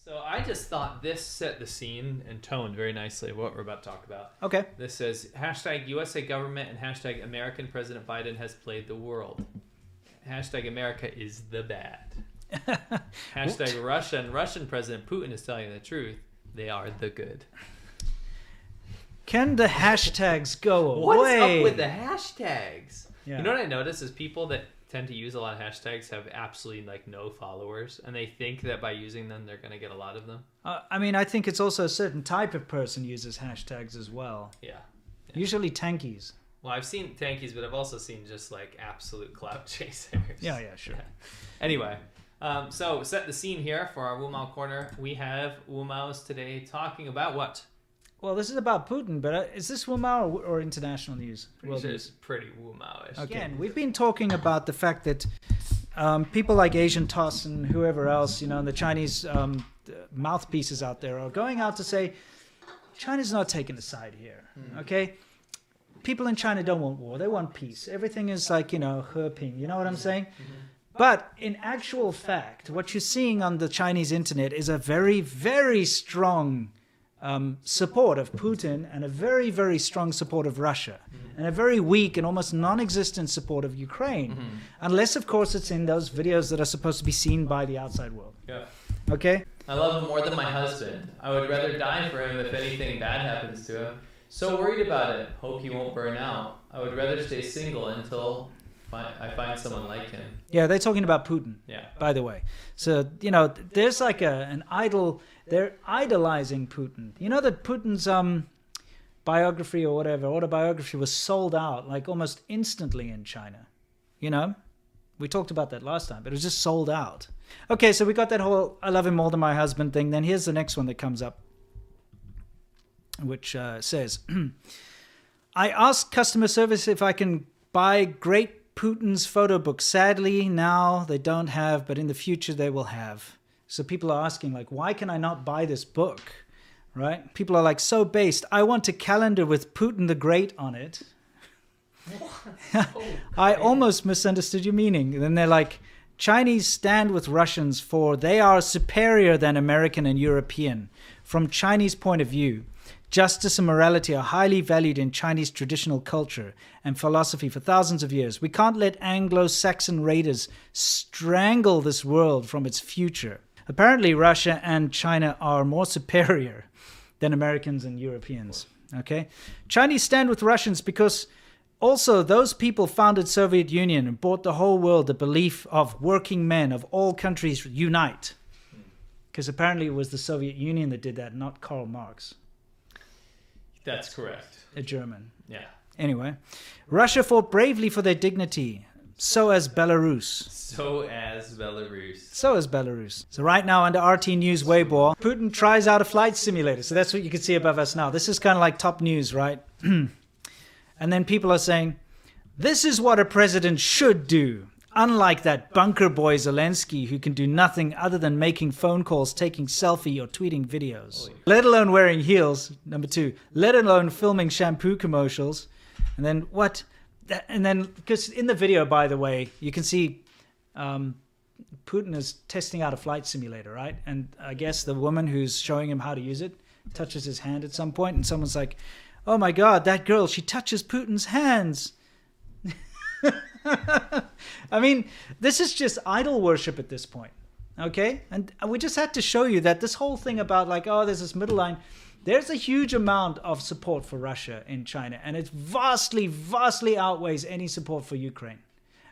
So I just thought this set the scene and toned very nicely what we're about to talk about. Okay. This says, hashtag USA government and hashtag American President Biden has played the world. Hashtag America is the bad. Hashtag Russia and Russian President Putin is telling you the truth. They are the good. Can the hashtags go away? What's up with the hashtags? Yeah. You know what I noticed is people that tend to use a lot of hashtags have absolutely like no followers, and they think that by using them they're going to get a lot of them. I mean, I think it's also a certain type of person uses hashtags as well. Yeah. Usually tankies. Well, I've seen tankies, but I've also seen just like absolute clout chasers. Yeah, sure. Yeah. Anyway, so set the scene here for our Wu Mao corner. We have Wu Mao's today talking about what? Well, this is about Putin, but is this Wu Mao or international news? It's pretty Wu Mao-ish. Again, we've been talking about the fact that people like Asian Toss and whoever else, and the Chinese mouthpieces out there are going out to say, China's not taking a side here, okay? People in China don't want war. They want peace. Everything is like, Heping. You know what I'm saying? But in actual fact, what you're seeing on the Chinese internet is a very, very strong support of Putin and a very, very strong support of Russia and a very weak and almost non-existent support of Ukraine. Unless, of course, it's in those videos that are supposed to be seen by the outside world. Yeah. Okay? I love him more than my husband. I would rather die for him if anything bad happens to him. So worried about it. Hope he won't burn out. I would rather stay single until I find someone like him. Yeah, they're talking about Putin, Yeah. by the way. So, there's like an idol. They're idolizing Putin. You know that Putin's biography or whatever, autobiography was sold out like almost instantly in China. We talked about that last time, but it was just sold out. Okay, so we got that whole I love him more than my husband thing. Then here's the next one that comes up, which says, I asked customer service if I can buy Great Putin's photo book. Sadly, now they don't have, but in the future they will have. So people are asking, like, why can I not buy this book? Right? People are like, so based. I want a calendar with Putin the Great on it. I almost misunderstood your meaning. And then they're like, Chinese stand with Russians for they are superior than American and European. From Chinese point of view, justice and morality are highly valued in Chinese traditional culture and philosophy for thousands of years. We can't let Anglo-Saxon raiders strangle this world from its future. Apparently, Russia and China are more superior than Americans and Europeans. Okay? Chinese stand with Russians because also those people founded Soviet Union and brought the whole world the belief of working men of all countries unite. Because apparently it was the Soviet Union that did that, not Karl Marx. That's correct. A German. Yeah. Anyway, Russia fought bravely for their dignity. So has Belarus. So as Belarus. So has Belarus. So right now under RT News Weibo, Putin tries out a flight simulator. So that's what you can see above us now. This is kind of like top news, right? And then people are saying, this is what a president should do. Unlike that bunker boy Zelensky who can do nothing other than making phone calls, taking selfie or tweeting videos. Let alone wearing heels, number 2. Let alone filming shampoo commercials. And then what? And then, because in the video, by the way, you can see Putin is testing out a flight simulator, right? And I guess the woman who's showing him how to use it touches his hand at some point, and someone's like, oh my God, that girl, she touches Putin's hands. I mean, this is just idol worship at this point, okay? And we just had to show you that this whole thing about like, oh, there's this middle line, there's a huge amount of support for Russia in China, and it vastly, vastly outweighs any support for Ukraine.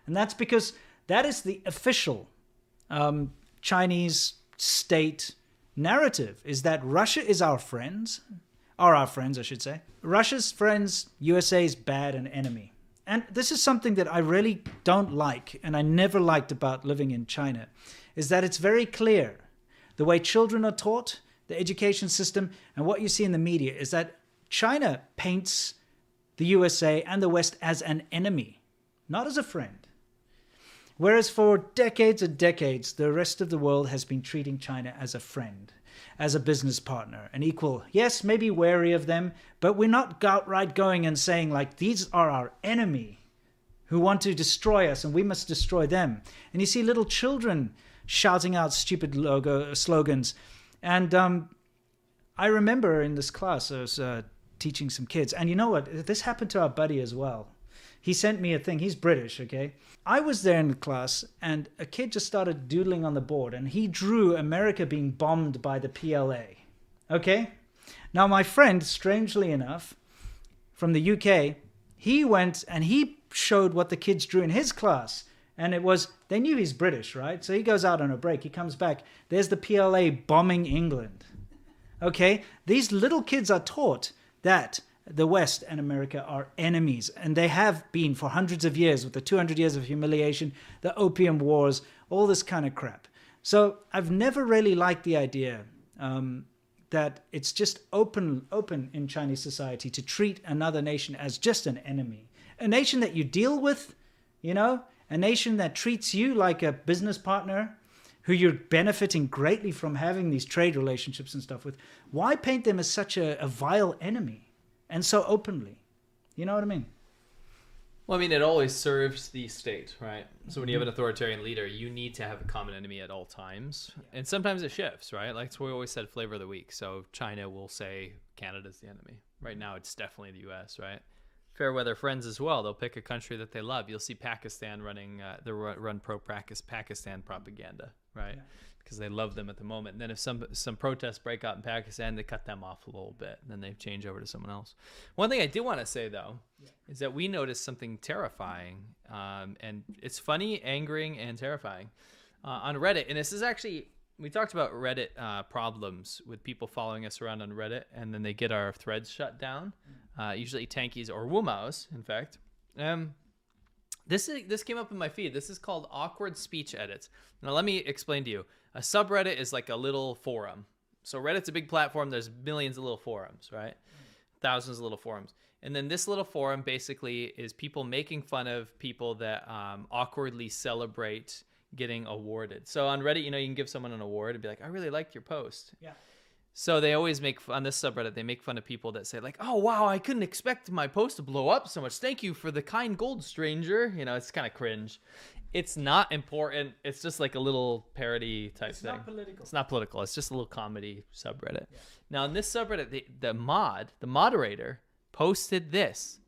And that's because that is the official Chinese state narrative, is that Russia is our friends, I should say. Russia's friends, USA's bad and enemy. And this is something that I really don't like, and I never liked about living in China, is that it's very clear. The way children are taught, the education system, and what you see in the media is that China paints the USA and the West as an enemy, not as a friend. Whereas for decades and decades, the rest of the world has been treating China as a friend, as a business partner, an equal. Yes, maybe wary of them, but we're not outright going and saying like, these are our enemy who want to destroy us and we must destroy them. And you see little children shouting out stupid slogans. And I remember in this class, I was teaching some kids. And you know what? This happened to our buddy as well. He sent me a thing. He's British, okay? I was there in the class, and a kid just started doodling on the board, and he drew America being bombed by the PLA, okay? Now, my friend, strangely enough, from the UK, he went and he showed what the kids drew in his class. And it was, they knew he's British, right? So he goes out on a break. He comes back. There's the PLA bombing England. Okay? These little kids are taught that the West and America are enemies. And they have been for hundreds of years with the 200 years of humiliation, the Opium Wars, all this kind of crap. So I've never really liked the idea that it's just open in Chinese society to treat another nation as just an enemy. A nation that you deal with, you know, a nation that treats you like a business partner who you're benefiting greatly from having these trade relationships and stuff with. Why paint them as such a vile enemy and so openly? You know what I mean? Well, I mean, it always serves the state, right? So when you have an authoritarian leader, you need to have a common enemy at all times. Yeah. And sometimes it shifts, right? Like we always said, flavor of the week. So China will say Canada's the enemy. Right now, it's definitely the U.S., right? Fair weather friends as well. They'll pick a country that they love. You'll see Pakistan running, they run pro-Pakistan propaganda, right? Because they love them at the moment. And then if some protests break out in Pakistan, they cut them off a little bit. And then they change over to someone else. One thing I do want to say, though, is that we noticed something terrifying. And it's funny, angering, and terrifying on Reddit. And this is actually, we talked about Reddit problems with people following us around on Reddit. And then they get our threads shut down. Usually tankies or wumaos, in fact. This came up in my feed. This is called awkward speech edits. Now, let me explain to you. A subreddit is like a little forum. So Reddit's a big platform. There's millions of little forums, right? Thousands of little forums. And then this little forum basically is people making fun of people that awkwardly celebrate getting awarded. So on Reddit, you know, you can give someone an award and be like, I really liked your post. Yeah. So they always make, on this subreddit, they make fun of people that say like, oh, wow, I couldn't expect my post to blow up so much. Thank you for the kind gold, stranger. You know, it's kind of cringe. It's not important. It's just like a little parody type thing. It's not political. It's not political. It's just a little comedy subreddit. Yeah. Now, in this subreddit, the moderator posted this.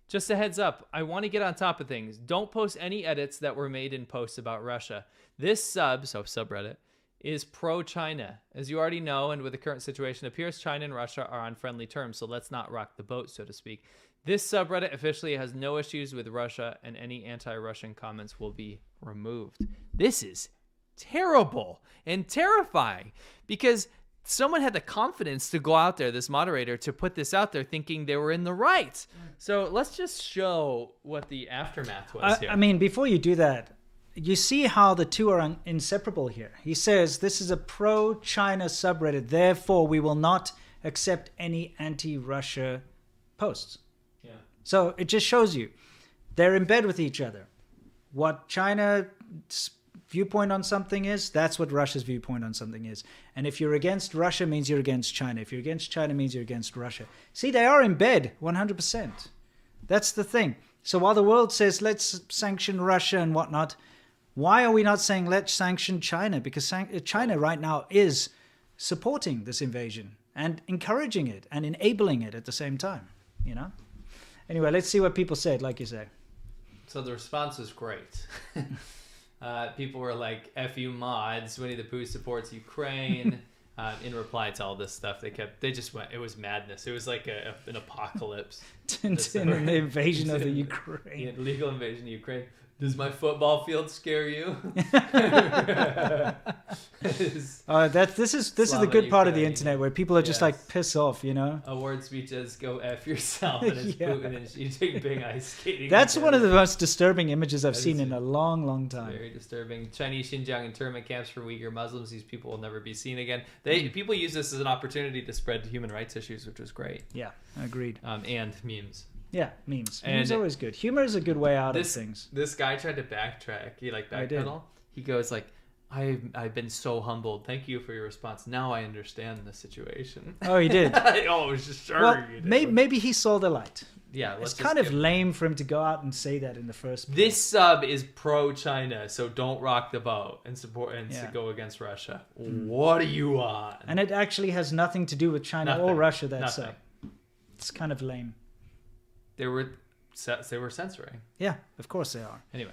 Just a heads up, I want to get on top of things. Don't post any edits that were made in posts about Russia. This subreddit, is pro-China. As you already know, and with the current situation, it appears China and Russia are on friendly terms, so let's not rock the boat, so to speak. This subreddit officially has no issues with Russia, and any anti-Russian comments will be removed. This is terrible and terrifying, because someone had the confidence to go out there, this moderator, to put this out there thinking they were in the right. So let's just show what the aftermath was here. I mean, before you do that, you see how the two are inseparable here. He says, this is a pro-China subreddit, therefore we will not accept any anti-Russia posts. Yeah. So it just shows you, they're in bed with each other. What China's viewpoint on something is, that's what Russia's viewpoint on something is. And if you're against Russia, means you're against China. If you're against China, means you're against Russia. See, they are in bed, 100%. That's the thing. So while the world says, let's sanction Russia and whatnot, why are we not saying let's sanction China? Because China right now is supporting this invasion and encouraging it and enabling it at the same time, you know? Anyway, let's see what people said, like you say. So the response was great. People were like, F you mods, Winnie the Pooh supports Ukraine. In reply to all this stuff, they just went, it was madness. It was like an apocalypse. Tintin and the invasion of the Ukraine. Yeah, illegal invasion of Ukraine. Does my football field scare you? This is the good part of the internet where people are just like piss off, you know. Award speeches, go F yourself, and it's Putin and Xi Jinping ice skating. That's one of the most disturbing images I've seen in a long, long time. Very disturbing. Chinese Xinjiang internment camps for Uyghur Muslims. These people will never be seen again. People use this as an opportunity to spread human rights issues, which was great. Yeah, agreed. And memes. Yeah, memes. Memes are always good. Humor is a good way out of things. This guy tried to backtrack. He backpedal. He goes like, I've been so humbled. Thank you for your response. Now I understand the situation. Oh, he did. It was just sure. Well, maybe he saw the light. yeah, It's kind of lame for him to go out and say that in the first place. This sub is pro-China, so don't rock the boat and support to go against Russia. What are you on? And it actually has nothing to do with China or Russia. That sub. It's kind of lame. They were censoring. Yeah, of course they are. Anyway.